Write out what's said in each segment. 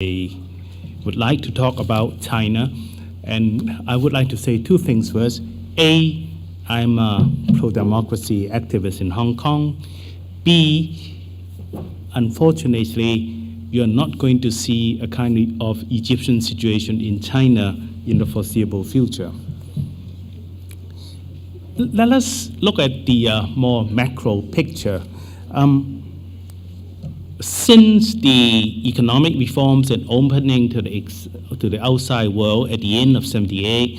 I would like to talk about China, and I would like to say two things first. A, I'm a pro-democracy activist in Hong Kong. B, unfortunately, you're not going to see a kind of Egyptian situation in China in the foreseeable future. Let us look at the more macro picture. Since the economic reforms and opening to the outside world at the end of '78,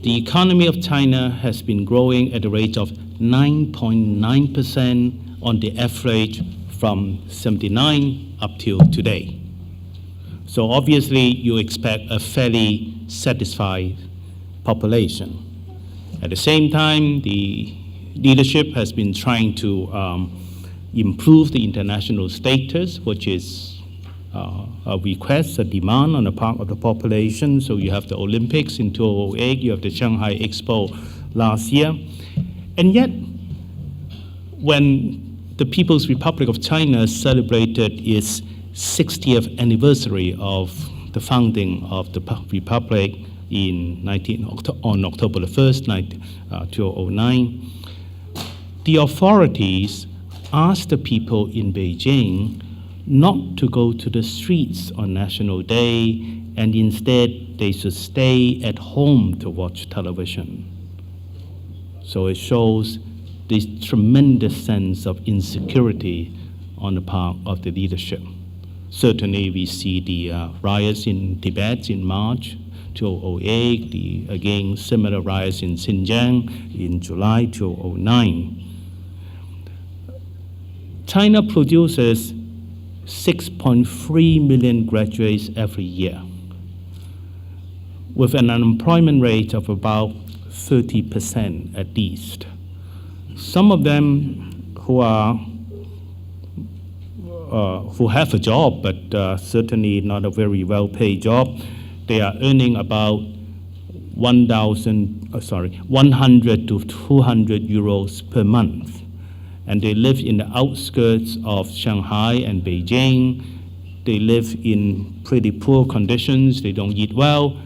the economy of China has been growing at a rate of 9.9% on the average from '79 up till today. So obviously you expect a fairly satisfied population. At the same time, the leadership has been trying to improve the international status, which is a request, a demand on the part of the population. So you have the Olympics in 2008, you have the Shanghai Expo last year. And yet, when the People's Republic of China celebrated its 60th anniversary of the founding of the Republic on October the 1st, 2009, the authorities asked the people in Beijing not to go to the streets on National Day, and instead they should stay at home to watch television. So it shows this tremendous sense of insecurity on the part of the leadership. Certainly we see the riots in Tibet in March 2008, the again similar riots in Xinjiang in July 2009. China produces 6.3 million graduates every year, with an unemployment rate of about 30% at least. Some of them who have a job, but certainly not a very well-paid job, they are earning about 100 to 200 euros per month. And they live in the outskirts of Shanghai and Beijing. They live in pretty poor conditions. They don't eat well,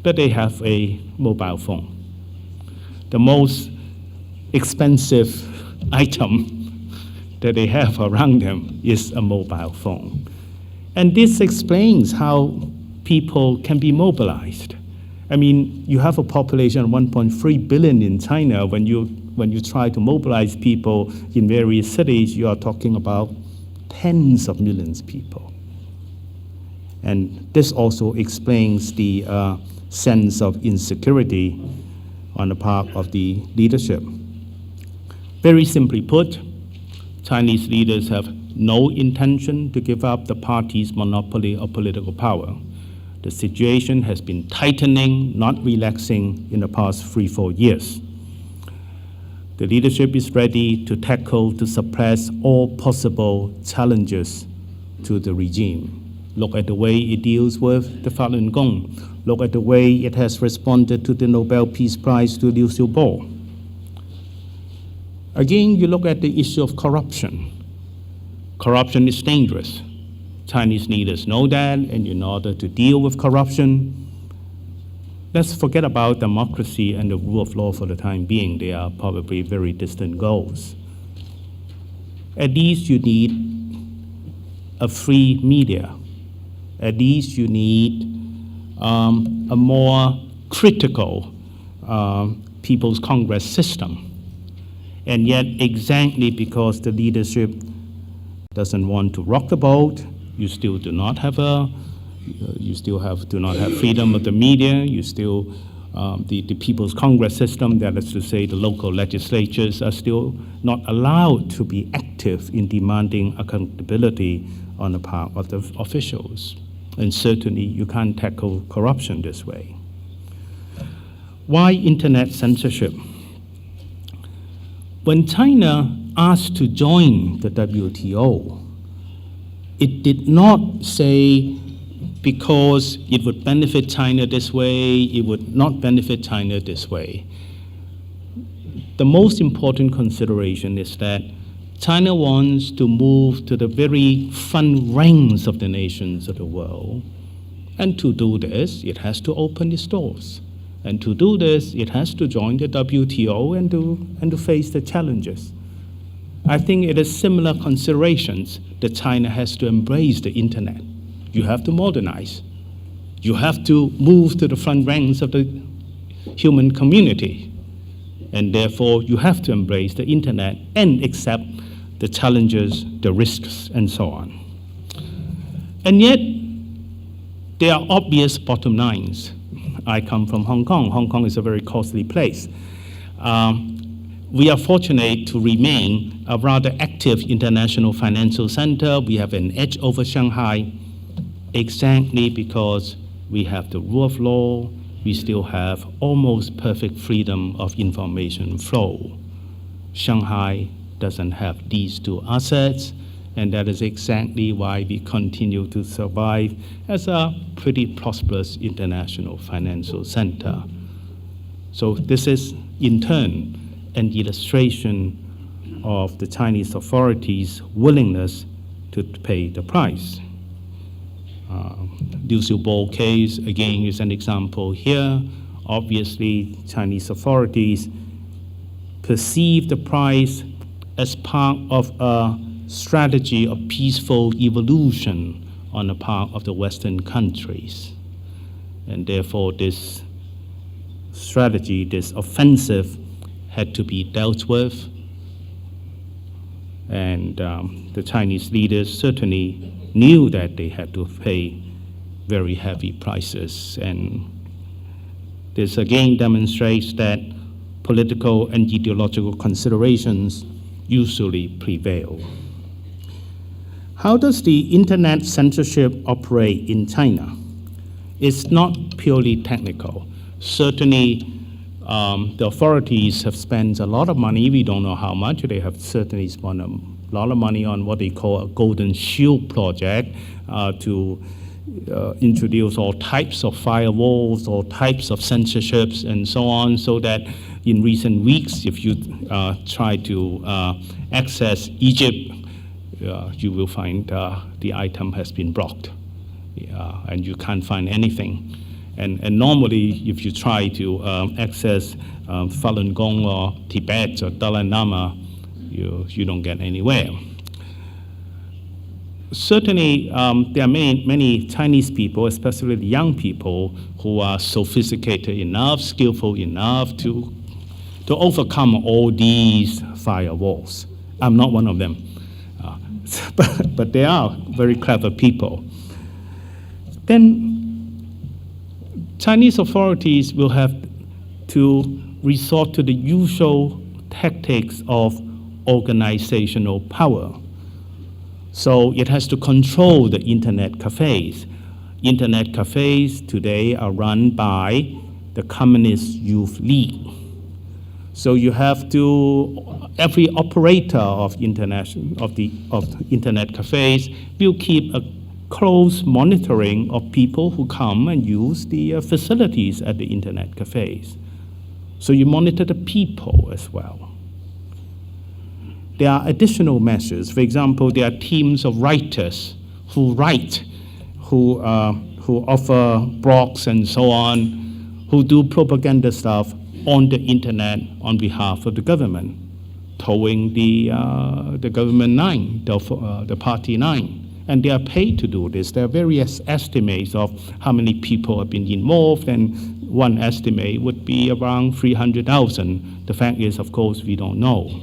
but they have a mobile phone. The most expensive item that they have around them is a mobile phone. And this explains how people can be mobilized. I mean, you have a population of 1.3 billion in China. When you try to mobilize people in various cities, you are talking about tens of millions of people. And this also explains the sense of insecurity on the part of the leadership. Very simply put, Chinese leaders have no intention to give up the party's monopoly of political power. The situation has been tightening, not relaxing, in the past 3-4 years. The leadership is ready to tackle, to suppress all possible challenges to the regime. Look at the way it deals with the Falun Gong. Look at the way it has responded to the Nobel Peace Prize to Liu Xiaobo. Again, you look at the issue of corruption. Corruption is dangerous. Chinese leaders know that, and in order to deal with corruption, let's forget about democracy and the rule of law for the time being. They are probably very distant goals. At least you need a free media. At least you need a more critical People's Congress system. And yet, exactly because the leadership doesn't want to rock the boat, you still do not have do not have freedom of the media. You still, the People's Congress system, that is to say the local legislatures, are still not allowed to be active in demanding accountability on the part of the officials. And certainly you can't tackle corruption this way. Why internet censorship? When China asked to join the WTO, it did not say because it would benefit China this way, it would not benefit China this way. The most important consideration is that China wants to move to the very front ranks of the nations of the world. And to do this, it has to open its doors. And to do this, it has to join the WTO and to face the challenges. I think it is similar considerations that China has to embrace the internet. You have to modernize. You have to move to the front ranks of the human community. And therefore, you have to embrace the internet and accept the challenges, the risks, and so on. And yet, there are obvious bottom lines. I come from Hong Kong. Hong Kong is a very costly place. We are fortunate to remain a rather active international financial center. We have an edge over Shanghai exactly because we have the rule of law. We still have almost perfect freedom of information flow. Shanghai doesn't have these two assets, and that is exactly why we continue to survive as a pretty prosperous international financial center. So this is, in turn, an illustration of the Chinese authorities' willingness to pay the price. Liu Xiaobo case, again, is an example here. Obviously, Chinese authorities perceive the price as part of a strategy of peaceful evolution on the part of the Western countries. And therefore, this strategy, this offensive, had to be dealt with. And the Chinese leaders certainly knew that they had to pay very heavy prices. And this again demonstrates that political and ideological considerations usually prevail. How does the internet censorship operate in China? It's not purely technical. Certainly, the authorities have spent a lot of money. We don't know how much. They have certainly spent a lot of money on what they call a Golden Shield project to introduce all types of firewalls, all types of censorships, and so on, so that in recent weeks, if you try to access Egypt, you will find the item has been blocked, and you can't find anything. And normally, if you try to access Falun Gong or Tibet or Dalai Lama, you don't get anywhere. Certainly, there are many Chinese people, especially the young people, who are sophisticated enough, skillful enough to overcome all these firewalls. I'm not one of them, but they are very clever people. Then Chinese authorities will have to resort to the usual tactics of organizational power. So it has to control the internet cafes. Internet cafes today are run by the Communist Youth League. So you have to, every operator of internet cafes will keep a close monitoring of people who come and use the facilities at the internet cafes. So you monitor the people as well. There are additional measures. For example, there are teams of writers who write, who offer blogs and so on, who do propaganda stuff on the internet on behalf of the government, towing the government line, the party line. And they are paid to do this. There are various estimates of how many people have been involved, and one estimate would be around 300,000. The fact is, of course, we don't know.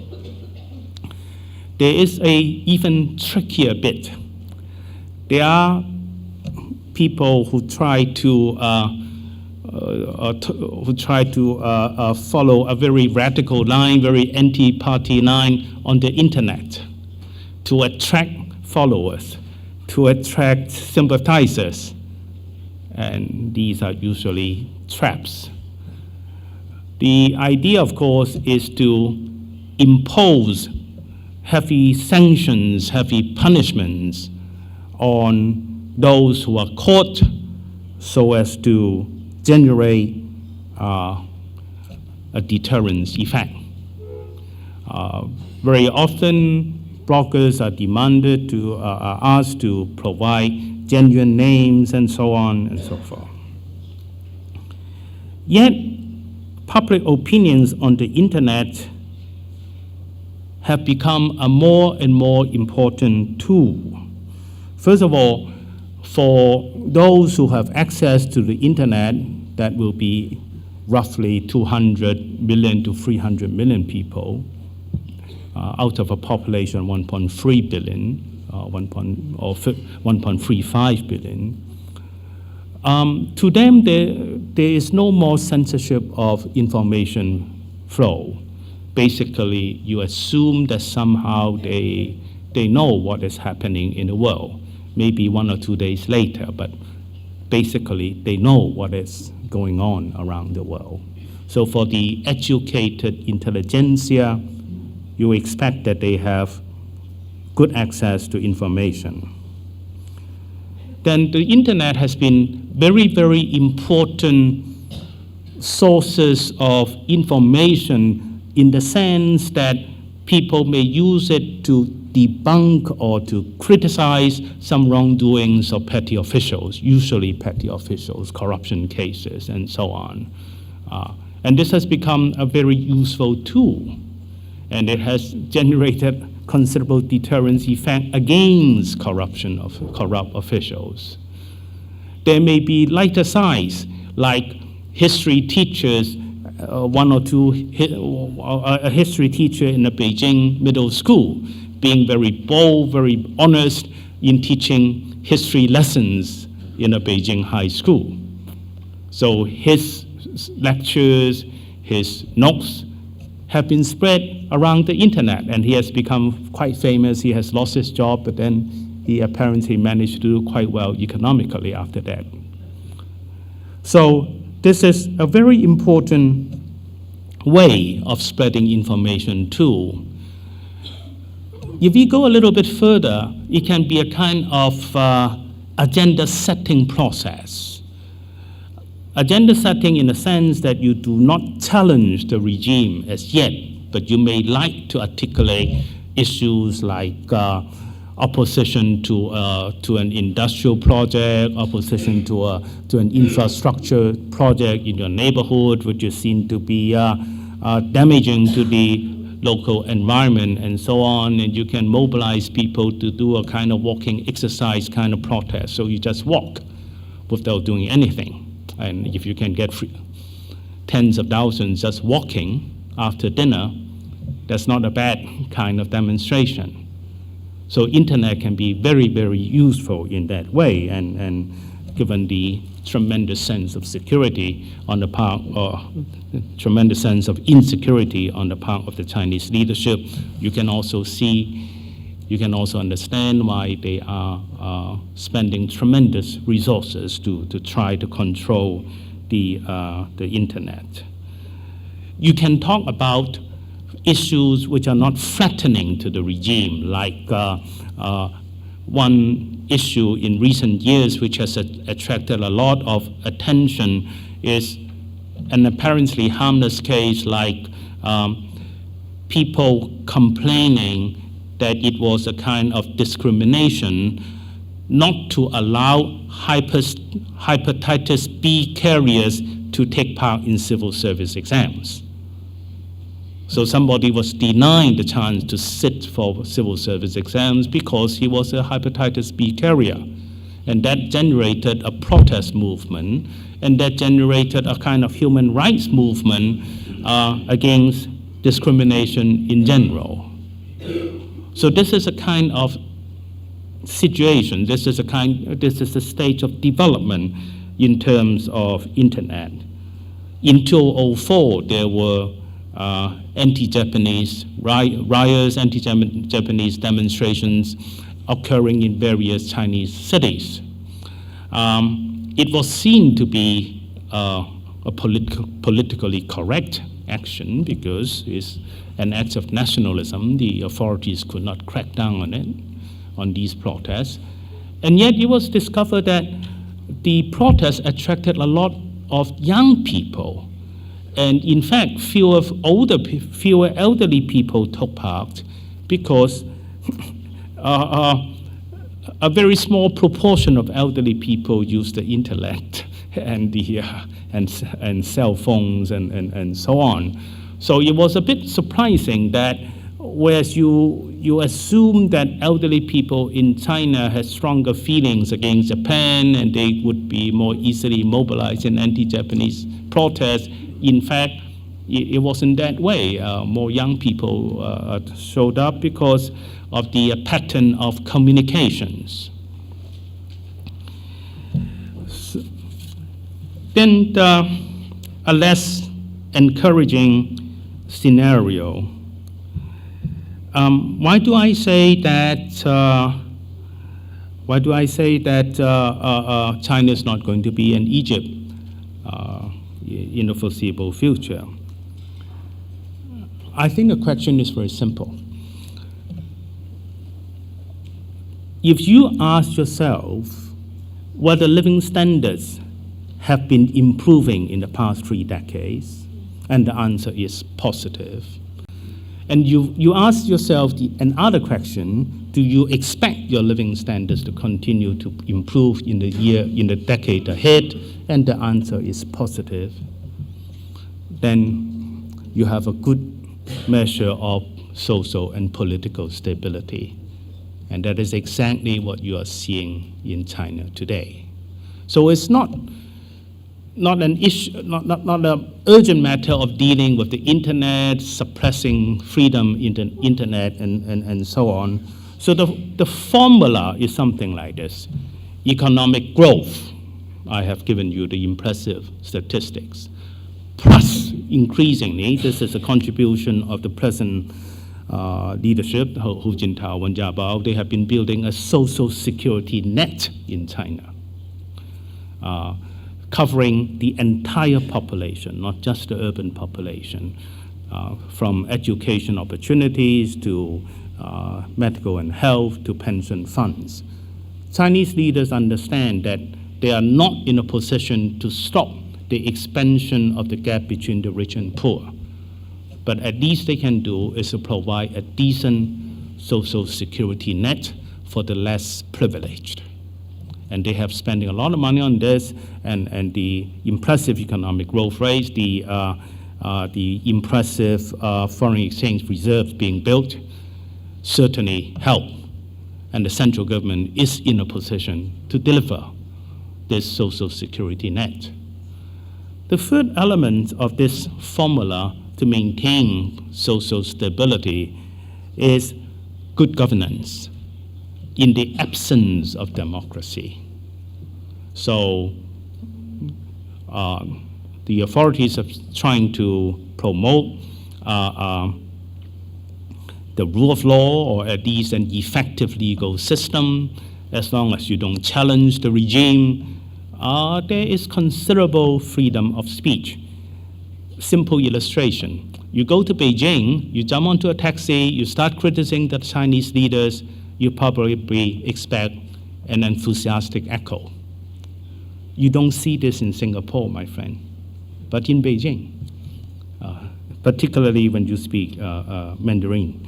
There is a even trickier bit. There are people who try to follow a very radical line, very anti-party line on the internet to attract followers, to attract sympathizers, and these are usually traps. The idea, of course, is to impose heavy sanctions, heavy punishments on those who are caught so as to generate a deterrence effect. Very often, bloggers are demanded to, are asked to provide genuine names and so on and so forth. Yet, public opinions on the internet have become a more and more important tool. First of all, for those who have access to the internet, that will be roughly 200 million to 300 million people, out of a population 1.3 billion, 1.35 billion. To them, there is no more censorship of information flow. Basically, you assume that somehow they know what is happening in the world, maybe 1 or 2 days later, but basically they know what is going on around the world. So for the educated intelligentsia, you expect that they have good access to information. Then the internet has been very, very important sources of information in the sense that people may use it to debunk or to criticize some wrongdoings of petty officials, usually petty officials, corruption cases, and so on. And this has become a very useful tool, and it has generated considerable deterrence effect against corruption of corrupt officials. There may be lighter sides, like history teachers, one or two, a history teacher in a Beijing middle school being very bold, very honest in teaching history lessons in a Beijing high school. So his lectures, his notes have been spread around the internet, and he has become quite famous. He has lost his job, but then he apparently managed to do quite well economically after that. So this is a very important way of spreading information too. If we go a little bit further, it can be a kind of agenda setting process. Agenda setting in the sense that you do not challenge the regime as yet, but you may like to articulate issues like opposition to an industrial project, opposition to an infrastructure project in your neighborhood, which is seen to be damaging to the local environment and so on, and you can mobilize people to do a kind of walking exercise kind of protest. So you just walk without doing anything. And if you can get tens of thousands just walking after dinner, that's not a bad kind of demonstration. So internet can be very, very useful in that way, and given the tremendous sense of security on the part, or tremendous sense of insecurity on the part of the Chinese leadership, you can also understand why they are spending tremendous resources to try to control the internet. You can talk about issues which are not threatening to the regime, like one issue in recent years which has attracted a lot of attention is an apparently harmless case like people complaining that it was a kind of discrimination not to allow hepatitis B carriers to take part in civil service exams. So somebody was denied the chance to sit for civil service exams because he was a hepatitis B carrier. And that generated a protest movement, and that generated a kind of human rights movement against discrimination in general. So this is a kind of situation, this is a stage of development in terms of internet. In 2004, there were anti-Japanese riots, anti-Japanese demonstrations occurring in various Chinese cities. It was seen to be a politically correct action because it's an act of nationalism. The authorities could not crack down on it, on these protests. And yet it was discovered that the protests attracted a lot of young people. And in fact, fewer elderly people took part because a very small proportion of elderly people use the internet and and cell phones and so on. So it was a bit surprising that whereas you assume that elderly people in China had stronger feelings against Japan and they would be more easily mobilized in anti-Japanese protests, in fact, it wasn't that way. More young people showed up because of the pattern of communications. Then a less encouraging scenario. Why do I say that China is not going to be an Egypt in the foreseeable future? I think the question is very simple. If you ask yourself whether living standards have been improving in the past 3 decades, and the answer is positive, and you ask yourself another question, do you expect your living standards to continue to improve in the decade ahead, and the answer is positive, then you have a good measure of social and political stability. And that is exactly what you are seeing in China today. So it's not an issue, not an urgent matter of dealing with the internet, suppressing freedom in the internet, and so on. So the formula is something like this. Economic growth, I have given you the impressive statistics. Plus, increasingly, this is a contribution of the present leadership, Hu Jintao and Jiabao. They have been building a social security net in China, covering the entire population, not just the urban population, from education opportunities to medical and health to pension funds. Chinese leaders understand that they are not in a position to stop the expansion of the gap between the rich and poor. But at least they can do is to provide a decent social security net for the less privileged. And they have spending a lot of money on this, and the impressive economic growth rates, the impressive foreign exchange reserves being built certainly help. And the central government is in a position to deliver this social security net. The third element of this formula to maintain social stability is good governance in the absence of democracy. So the authorities are trying to promote the rule of law, or at least an effective legal system. As long as you don't challenge the regime, there is considerable freedom of speech. Simple illustration. You go to Beijing, you jump onto a taxi, you start criticizing the Chinese leaders, you probably expect an enthusiastic echo. You don't see this in Singapore, my friend, but in Beijing, particularly when you speak Mandarin.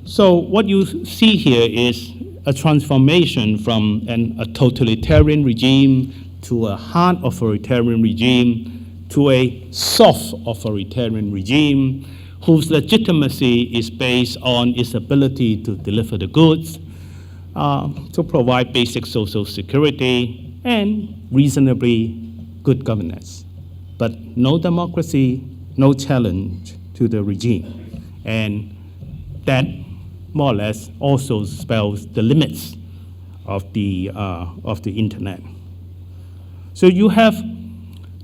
So what you see here is a transformation from a totalitarian regime to a hard authoritarian regime to a soft authoritarian regime whose legitimacy is based on its ability to deliver the goods, to provide basic social security, and reasonably good governance. But no democracy, no challenge to the regime. And that more or less also spells the limits of the internet. So you have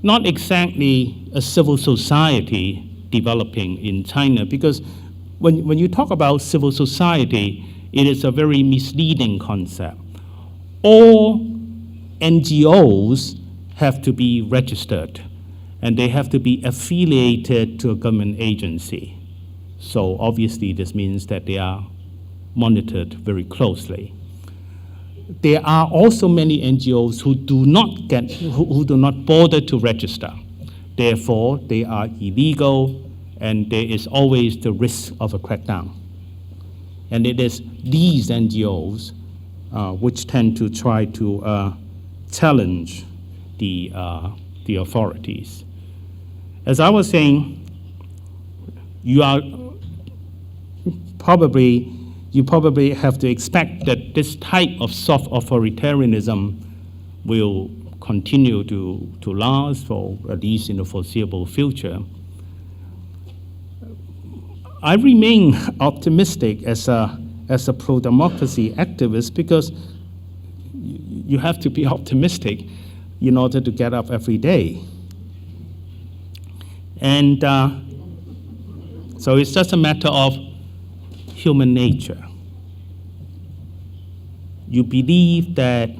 not exactly a civil society developing in China, because when you talk about civil society, it is a very misleading concept. All NGOs have to be registered, and they have to be affiliated to a government agency. So obviously this means that they are monitored very closely. There are also many NGOs who do not bother to register. Therefore, they are illegal, and there is always the risk of a crackdown. And it is these NGOs which tend to try to challenge the authorities. As I was saying, you probably have to expect that this type of soft authoritarianism will continue to last for at least in the foreseeable future. I remain optimistic as a pro-democracy activist because you have to be optimistic in order to get up every day. And so it's just a matter of human nature. You believe that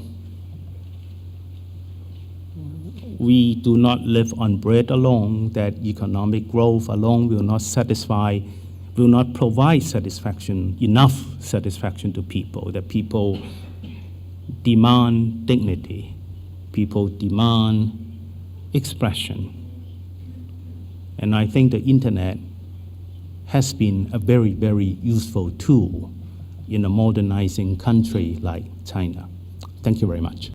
we do not live on bread alone, that economic growth alone will not provide satisfaction, enough satisfaction to people, that people demand dignity, people demand expression. And I think the internet has been a very, very useful tool in a modernizing country like China. Thank you very much.